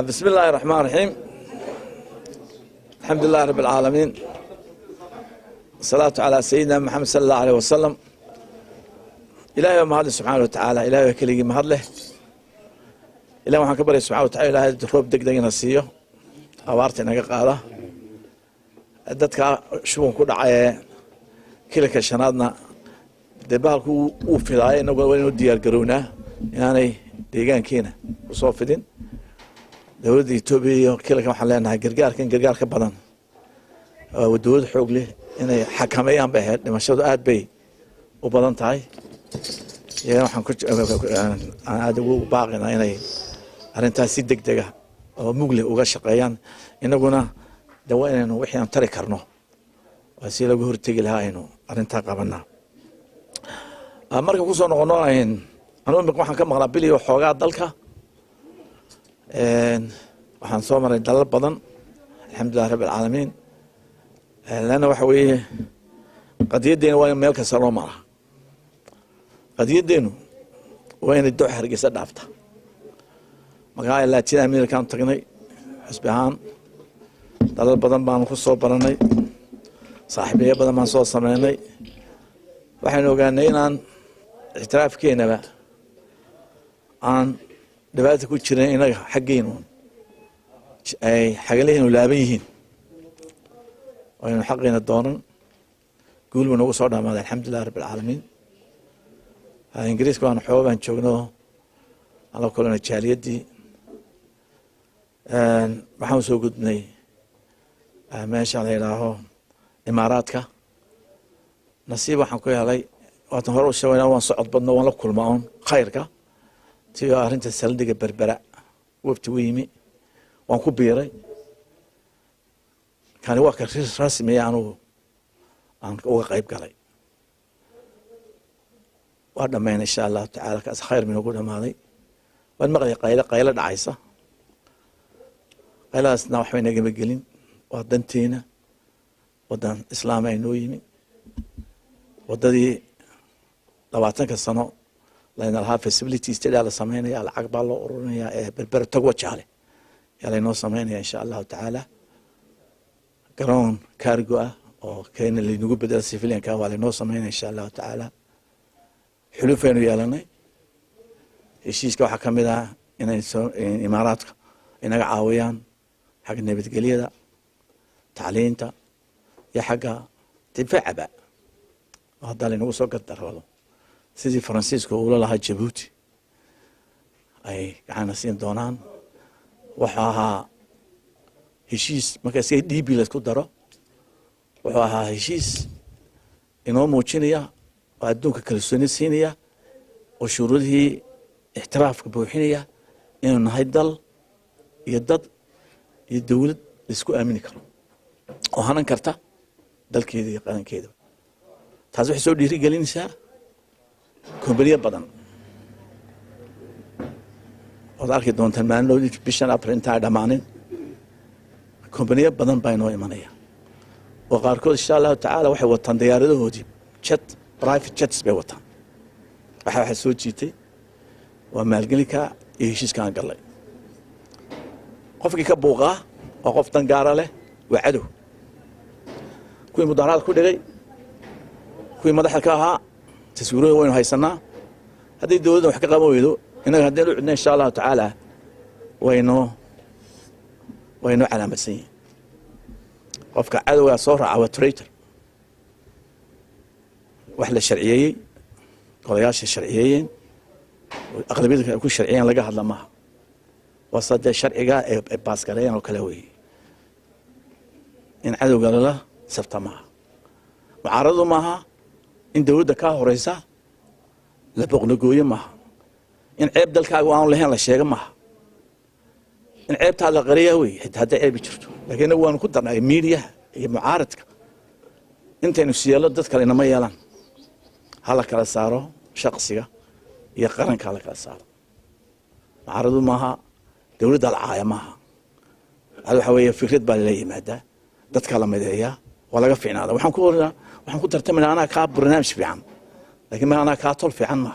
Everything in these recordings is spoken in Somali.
بسم الله الرحمن الرحيم. الحمد لله رب العالمين، الصلاة على سيدنا محمد صلى الله عليه وسلم. إلهي ومهد سبحانه وتعالى، إلهي وكلي مهد له، إلهي وحن كبر سبحانه وتعالى، إلهي الروب دق دقنا السيو أوارتنا قاله دتك شوون كل عيا كل كشنادنا دبالك وفي العيا نقول وين ودي القرونا يعني ديجان كينا وصوفدين دولة إثيوبيا كل كم حلنا قرقار كبدن ودول حوق له إنه حكميان به لما شدوا آد بي وبدن تاعي يعني وحن كنت أنا أدو باقينا إنه أرنتا سيدك دقة ومغلي وغشقيان إنه قلنا دوائنا إنه وحنا ترك كرنه وسيلة جهور تجي لها إنه أرنتا قبلنا مركب كوسون قناعين أنا بقول حكم غرابيلي وحوجات ذلك waxaan soo maray dalal badan alxamdulilah rabbi alcaalamiin lana waxa weeye qadiyadeena waa in meel kasta loo maraa qadiyadeenu waa inay doox hargeysa dhaafta magaalada laatin amerikaan tagnay xusbi ahaan dalal badan baan ku soo baranay saaxiibayo badan baan soo sameynay waxaan ogaanay inaan ictiraafkeenaba aan dhibaato ku jireen inaga xaggeenu ay xagaleenu laaban yihiin waynu xaqeena doonan guul buu nagu soo dhamaaday alxamdulilah rabbi alcaalamiin ingiriiska waan xooga baan joogno ala kulana jaaliyadii waxaan soo gudbnay meesha la yidhaaho imaaraadka nasiib waxaan ku helay waatan hore u sheegaynaa waan socod badno waan la kulmaa un khayrka tiyo arrinta saldhiga berbera wafti u yimi waan ku biiray kani waa ka rasmi anugu aan uga qayb galay waa dhammaynay insha allahu tacaala kaas khayr minugu dhammaaday waan maqlay qaylo dhacaysa qayladaasna waxbay nagama gelin waa danteena waddan islaam ay noo yimi waddadii 20 sano لأن لها facilities تدعى لسمينها على عقب الله أورونيا بالبر تقوى شاله يلا نو سمينها إن شاء الله تعالى كرون كارجوا أو كين اللي نقول بدل سيفلين كوالي نو سمينها إن شاء الله تعالى حلوفين ويالنا الشيء كوا حكم ده إن إمارات إن عاويان حق النبي تقليه تعليم تا يا حاجة تنفع بقى هذا اللي نقول سوق الدرولو سيدي فرانسيسكو ولا لها جيبوتي أي كان سين دونان وحاها هشيس ما كسي دي بيلس كدرة وحاها هشيس إنه موجينيا وعدوك كريستيانية وشروطه احتراف بوحينيا إنه نهيدل يدد يدولد لسكو آمين كرو وهنا كرتا دل كيدي قان كيدو تازو حسو ديري قالين سا كومبانيا بدن وذاك دون تمان لو بيشان أبرنتا دمانين كومبانيا بدن بينو إيمانية وقاركود إن شاء الله تعالى وحي وطن دياره هودي جت برايفت جتس بوطن وحي حسود جيتي ومالجليكا يهشيس كان قال لي قفك كبوغا وقف تنقارة له وعدو كوي مدارات كل جاي كوي مدح كاها تسويره وين هاي سنة هذه الدولة وحقيقة مويدو إنه هدينا عندنا إن شاء الله تعالى وينو علامة سيء قفك عدو يا صورة أو تريتر وحلة شرعية قضاياش الشرعيين وأغلبية كل شرعيين لقاها لما وصد الشرعية باسكاليين وكلاوي إن عدو قال له سفت معها وعرضوا معها إن دولة كهوريسا لبغنقوية معها إن عيب دلك وان لهين لشيء معها إن عيب هذا غريوي هذا عيب يشرتو لكن هو نقدر ميديا هي معارضك أنت نفسي الله تذكر إن ما يلان هلا كلا صاروا شخصية يقارن كلا كلا صار معارضوا معها دولة العاية معها هذا حويه فكرة بالله ماذا تذكر مديا ولا قفين هذا waxaan ku tartamay anaa ka barnaamij fiican laakiin ma anaa ka tol fiican ma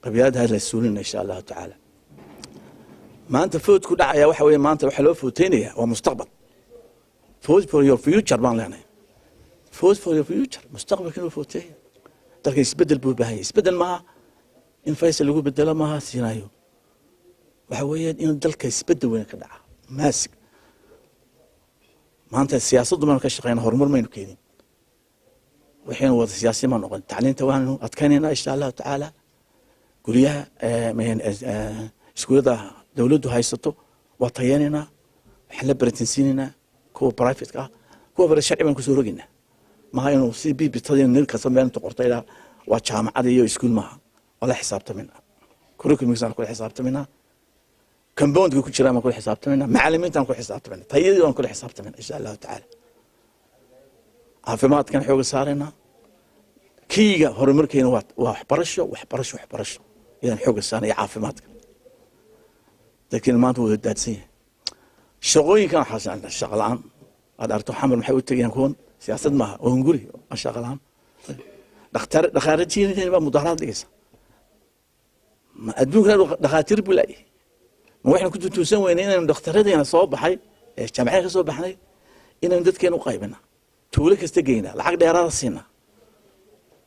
qabyaalada la suulina insha Allah taala ما أنت فوت كل عيا وحوي ما أنت وحلو فوتينية ومستقبل فوت for your future بان لنا فوت for your future مستقبل كله فوتيه لكن يسبدل بوبهاي يسبدل ما إن فيصل يقول بدل ما سينايو وحوي إن دلك يسبدل وين كذا ماسك ما أنت السياسة ضمن كشغين هرمون ما ينكيدين وحين هو السياسي ما نقول تعلين توانو أتكلمنا إن شاء الله تعالى قوليها من سكول ذا دولته هايستو وطياننا حلا بريتنسيننا كو برايفت كو برا الشرعي من كسورجنا ما هي سي بي بتطير نلك سمعنا تقرطيلا وجامعة عادية سكول معها ولا حسابته منها كوريكول ميزان كل حسابته منها كمبوند كل شيء ما كل حسابته منها معلمين تام كل حسابته منها طيارين كل حسابته منها إن شاء الله تعالى عافمات كان حوق صارنا كيجا هرمركين وحبرشوا إذا حوق السنة عافمات لكن ما تو داتسيه شغوي كان حسن الشغلان هذا أرتو حمل محاول تجين كون سياسة ما ونقولي الشغلان دخارتين تاني بقى مظاهرات ليس ما أدوك دخاتير بلاي ما إحنا كنتوا تسوين إن دخترات أنا صوب بحي جمعية صوب بحي إن ندت كانوا قايبنا تقولك استجينا العقد يرى السنة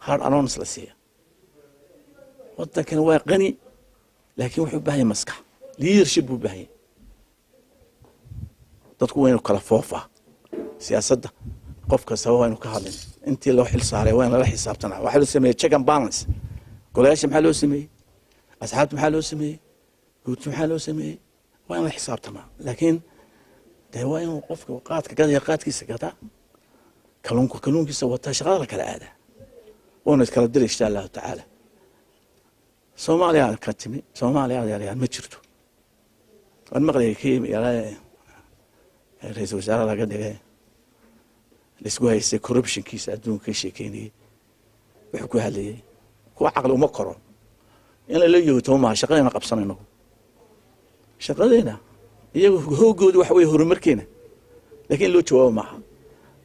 هار أنونس لسيه وده كان هو غني لكن وحب هاي مسكح ليرشب بهاي dadku waynu kala foofa siyaasadda qofka sabab aynu ka hadlin intii loo xil saaray waan la xisaabtanaa waxa loo sameeyay check and balance golayaasha maxaa loo sameeyay asxaabta maxaa loo sameeyay guud maxaa loo sameeyay waan la xisaabtanaa laakiin de waa inuu qofka qaadka gadaya qaadkiisa gada kalluunkiisa wata shaqada kala aada waana iskala diray insha Allah taala Soomaaliya ka timi Soomaaliya ma jirto waan maqlay kii yaraa رئيس الوزراء لا قد الاسبوع كوربشن كيس ادون كشيكيني وحكوا هذه كو عقل ومكره ان لا يوتو ما شقينا قبصنينو شقينا هو جود وحوي هرمركينا لكن لو جواب معها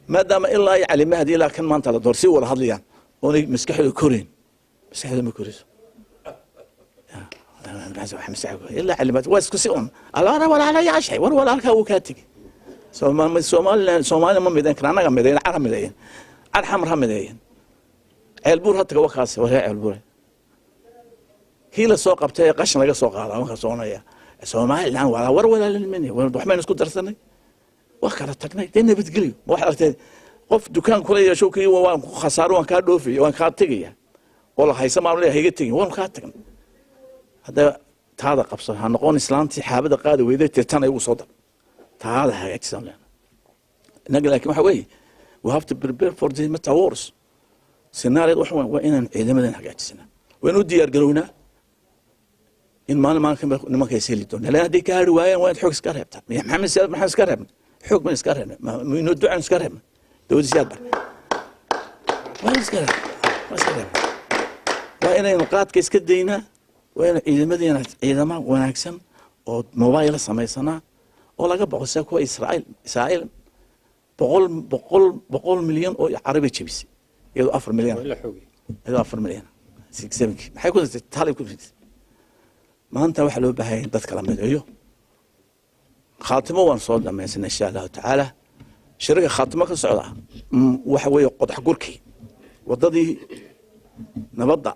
ما دام الا يعلم هذه لكن ما انت لا دورسي ولا هضليان وني مسكحل كورين مسكحل ما كوريس بعز وحمس الا علمت واسكسون الا ولا على شيء ولا كاتك Soomaaliya ma mideen kana anaga mideen carab mideen arxamar mideen ceelbuur hadda waa kaas waa ceelbuur kiila soo qabtay qashin laga soo qaadaa marka soonaya Soomaaliland wala wala lilmani waxaan isku darsanay wax kala tagnay deena badgeliyo wax artay qof dukaan kula yeesho kii waan ku khasaaro waan ka dhoofiyo waan ka tagaya oo la haysa maamulay hayga tagin waan ka tagnay hada taada qabsan ha noqon islaantii xaabada qaadi weyday tirtan ay ugu soo dar هذا حاجة تسمعنا نقول لك ما حوي we have to prepare for the meta wars سيناريو وإن إذا ما لنا حاجات سنة وين ودي يرجعونا إن ما كيسير لتون لا هذيك رواية وين حق سكرها بتاع محمد سيد محمد سكرها حق من سكرها ما يندو عن سكرها دود زياد ما سكرها وين النقاط كيس كدينا وين إذا مدينة إذا ما وناكسن أو موبايل سميسنا ولا قبل ساكو إسرائيل بقول مليون أو عربي تشبيس يدو 4 مليون ولا حوي يدو 4 مليون 6 حيكون تالي كل ما أنت وحلو بهاي ضد كلام أيوه خاتمه ونصود لما يسن إن شاء الله تعالى شركة خاتمة كالسعودة وحوي قطع قركي وضدي نبضع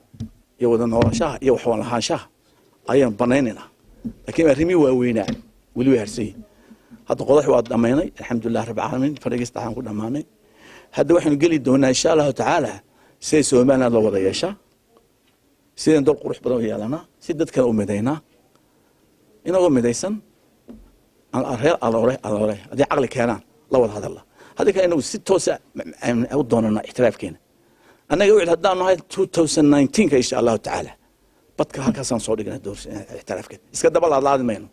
يوضا نورشاه يوحوان لها شاه أيام بنيننا لكن رمي ووينا ولو هرسي هذا قضاء واد دماني الحمد لله رب العالمين فريق استحان كل دماني هذا وحنا نقول دونا إن شاء الله تعالى سيسوي معنا الله وضع يشاء سيدنا دول قروح بدو يالنا سيدت كان أمدينا إنا أمديسن الأرهير الله هذه عقل كينا الله وضع هذا الله هذا كان إنه 6 ساعة أو دوننا احتراف كينا أنا قاعد هذا إنه هاي 2019 إن شاء الله تعالى بدك هكذا صوري دور احتراف كده إسكت بالله الله ما ينو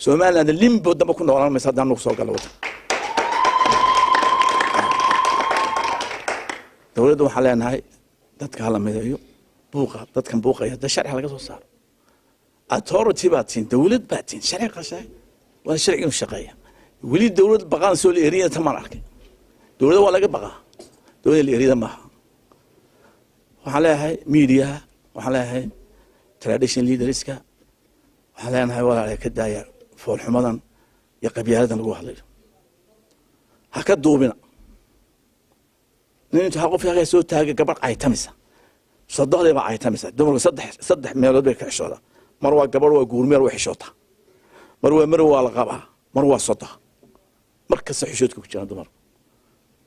Soomaaliland limbo daba ku noolaan maysa hadaan soo galo wada dawladdu waxa leenahay dadka hala midayo buuqa dadkan buuqaya da sharci laga soo saaro authority baatin dawlad baatin sharci qashay waa sharci u shaqeeya wali dawlad baqaan soo leeriya tamaan arkay dawladda waa laga baqaa dawladda leerida ma waxa leeyahay media waxa leeyahay tradition leaderska waxa leenahay walaal ka daaya foolxumadan iyo qabyaaladan lagu hadlayo ha ka duubina nin inta hal qof yaga soo taagay gabadh caytamisa saddexdii baa caytamisa dumarku saddex meelood bay ka xishooda mar waa gabadh waa guurmeel way xishoota mar waa la qabaa mar waa soda markasta xishoodka ku jiraan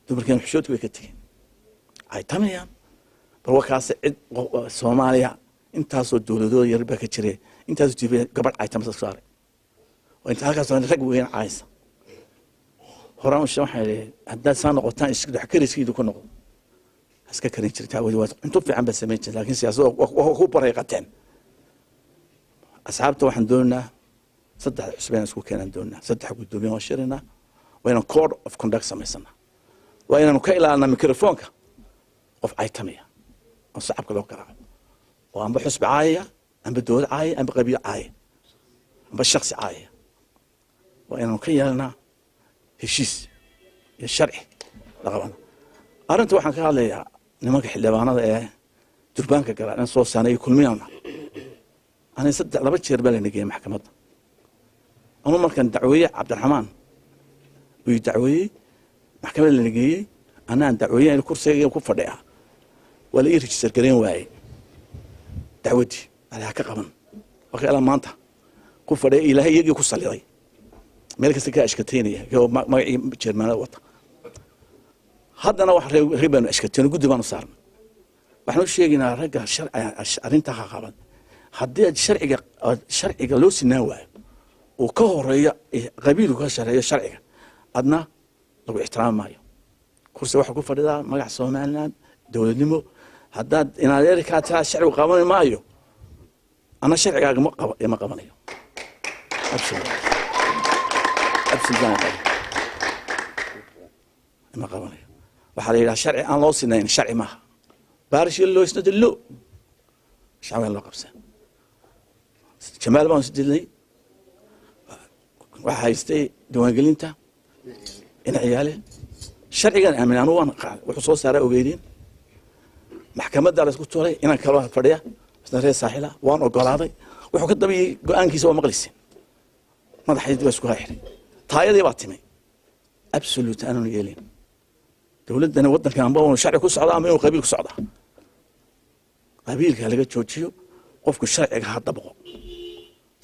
dumarkan xishoodka way ka tageen caytamayaan bar waa kaas cid Soomaaliya intaasoo dawladooda yar baa ka jiray intaasoo jibay gabadh caytamisa saaray oo inta halkaas rag weyn caysa horaan waxay haddaad saan noqotaan isku dhex kariskiidu ku noqdo iska karin jirtaa wadi waa intu fiican baa sameeyay laakiin siyaasadda waa ku bareeqateen asxaabta waxaan doonaa saddex xisbeen isku keenan doonaa saddex gudoomiye oo shirina waa inaan code of conduct samaysana waa inaan ka ilaalina mikrofoonka qof caytamaya oo shacabka loo garaaco oo amba xisbi caaya amba dowlad caaya amba qabiil caaya amba shakhsi caaya waa inaan ka yeelnaa heshiis iyo sharci la qabana arrinta waxaan ka hadlayaa nimanka xildhibaanada ee durbaanka galaan soo saanay kulmiyana أنا صدق لما تشير بالي نجي محكمة أنا مرة كان دعوية عبد الرحمن ويدعوي محكمة اللي نجي أنا دعوية الكرسي يكون فردها ولا يرجع سرقين واعي دعوتي على حقيقة من وقال ما أنت كون فردها إلى هي يجي كوصل لي ملك سكاش كتيني هو ما تشير من الوطن هذا أنا واحد غيبان أشكتين وجود ما نصار وإحنا شيء رجع الشرع أرنتها خالد haddii sharciga loo sinaa waayo oo ka horeeya qabiilku ka shareeyo sharciga adna lagu ixtiraamayo kursi waxa ku fadhidaa magac Soomaaliland dawladnimo haddaad inaad ka taa sharci qaban maayo ana sharcigaaga ma qabanayo absolutely ma qabanayo waxa la yiraahdaa sharci aan loo sinayn sharci maaha baarish loo isnadlo shacab loo qabsan جمال بان سدلي وحايستي دوانجلينتا إن عياله شرعي أمين أنا وأنا قاعد وحصول سارة وجيدين محكمة دارس قلت له إن كلام فريا بس نرى ساحلة وأنا قلادي وحكت بي قان كيسوا مقلسين ما ضحيت بس كهايري تايا دي باتمي أبسولوت أنا نيلين دولتنا ودنا كان باون شرعي كل صعدة أمين وقبيل كل صعدة قبيل كان لقيت شوتشيو قفك الشرعي هذا بقى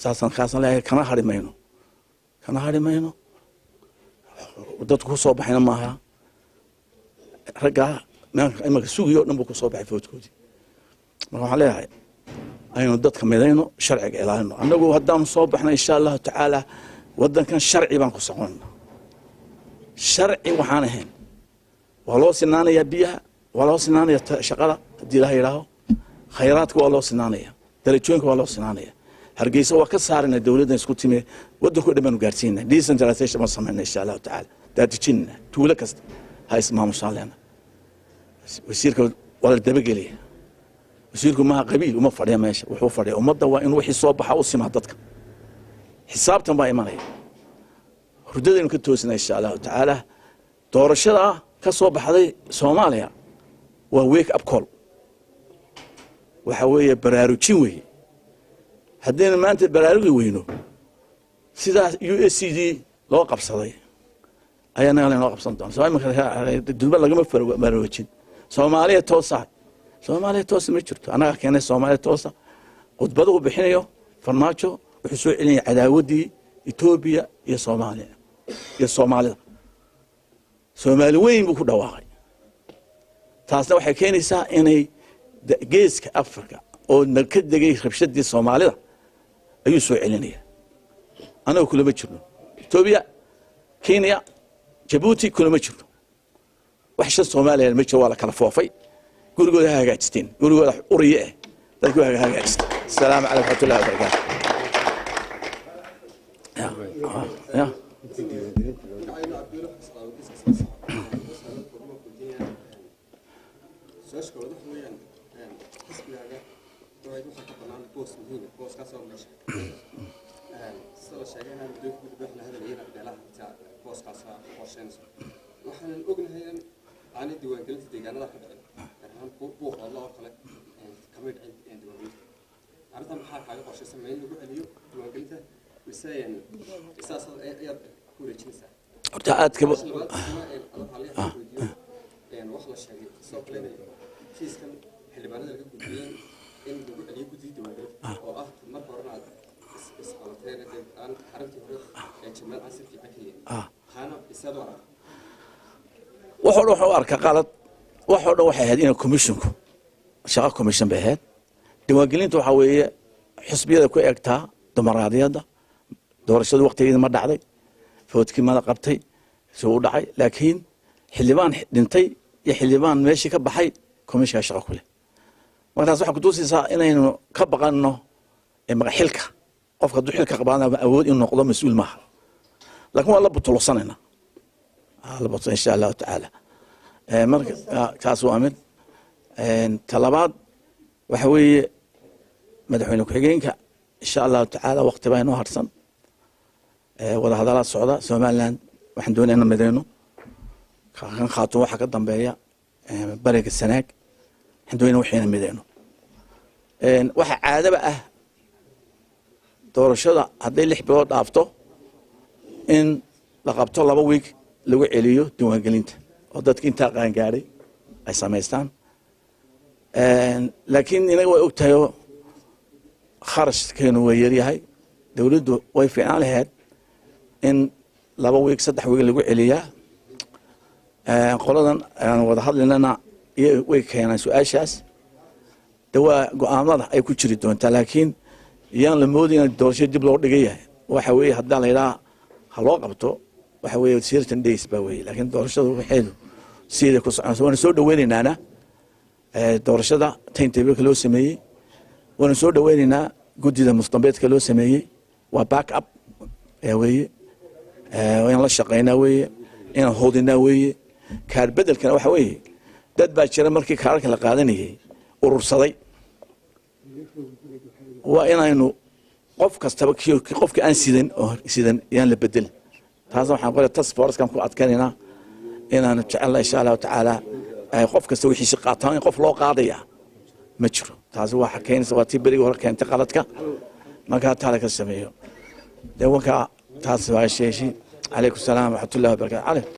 ساسن خاصن لا كنا هارمينو ودتكو soo baxayna maaha raga ma suugiyo dhanba ku soo baxay foodkoodii marka waxaan leeyahay aynu dadka midayno sharciga ilaalino anagu haddaan soo baxna insha Allah taala wadankan sharci baan ku soconaa sharci waxaan ahayn waa loo sinaanaya biyaha waa loo sinaanaya shaqada hadii la yiraahdo khayraadka waa loo sinaanaya darajooyinka waa loo sinaanaya hargeysa waa ka saarina dawladda isku timee wadanku dhamaan gaarsiinaa decentralization ma sameeyna insha Allah taala daadijina tuulo kasta ha ismaamushaaleena wasiirka wala dabageliya wasiirku ma qabiil uma fadhiya meesha wuxuu fadhiya ummadda waa in wixii soo baxa u simaa dadka xisaabtan baa imanaya hurdadaynu ka toosnaa insha Allah taala doorashada ka soo baxday Soomaaliya waa wake up call waxa weeye baraarujin weeye haddii maanta baraarugi weyno sidaas USCD loo qabsaday ayana loo qabsan doon soo imika dulba lagama baraarujin Soomaaliya toosa ma jirto anaga keenay Soomaaliya toosa khudbadu u bixinayo farmaajo wuxuu soo celinaya cadaawadii Ethiopia iyo Soomaaliya iyo Soomaalida Soomaali weyn buu ku dhawaaqay taasna waxay keenaysaa inay geeska Afrika oo ka degay rabshadii Soomaalida ayuu soo celinaya anagu kulama jirno Ethiopia Kenya Djibouti kulama jirno wax shan Soomaaliya ma jiro wala kala foofay gurigooda hagaajisteen gurigooda uriye dadku hagaajisteen السلام عليكم ورحمة الله وبركاته يا waxaan ognahay in aan diiwaangelinta deegaanada ka dhacay aan ku buuqo loo kale kamid ah diiwaangelinta arrintan maxaa kaaga qorshaysan in lagu celiyo diiwaangelinta مثلا اساس يا كوري جنسا horta aad ka يعني وخلا شيء سوق لنا كيس كان حلبانة اللي قديين إن اللي قديد ولا أو ما قرنا إسقاطين الآن حرمت فرق جمال عصر في عكية خانة إسادورة wuxuu arka qalad wuxuu waxay ahayd in commissionku shaqo commission bay ahayd diiwaangelintu waxa weeye xisbiyada ku eegtaa dimuqraadiyadda doorashada waqtigeeda ma dhacday foodkii ma qabtay soo u dhacay laakiin xildhibaan dhintay iyo xildhibaan meeshii ka baxay commissionka shaqo ku leh markaas waxa ku tuusaysaa inaynu ka baqanno xilka qofka hadduu xilka qabaana awood inuu noqdo mas-uul maaha laakiin waa la butulsanayna إن شاء الله تعالى كاس وامد طلبات وحوي مدحوين كحجينك إن شاء الله تعالى وقت بينه هرسن وده هذا الصعدة سومالان وحن دون أنا مدينه كان خاطوه حق الضمبية بريق السناك حن دون وحين مدينه وح عادة بقى دور الشدة هذي اللي حبيت عفته إن لقبته الله بويك lagu celiyo diiwaangelinta oo dadka inta qaan gaaray ay sameystaan laakiin inaga way ogtahay kharashkeenu way yar yahay dawladdu way fiican lahayd in 2 week 3 week lagu celiyaa qoladan aan wada hadlaynana way keenaan su'aashaas dawaa go'aamada ay ku jiri doontaa laakiin yaan la moodin in doorasho dib loo dhigay waxa weeye haddii la ilaa ha loo qabto waxa weeye certain days ba weeye laakiin doorashadu waxeedu sida ku soconayso waan soo dhaweynaynaa doorashada timetable loo sameeyay waan soo dhaweynaynaa gudida mustambeedka loo sameeyay waa back up weeye waan la shaqeynaa weeye inaan hoodinaa weeye kaar bedelkana waxa weeye dad baa jira markii kaarka la qaadanayay urursaday waa inaynu qof kastaba qofkii aan sidan yaan la bedelin taasoo waxaan qolay task force kan ku adkaynayna inaan jecel insha Allah taala ay qof kasta wixii qaataan in qof loo qaadaya ma jiro taas waa xakeynaysa waa tii bariga hore keentay qaladka marka taala ka sameeyo deewanka taas waa sheeshi alaykum salaam wa rahmatullahi wa barakatuh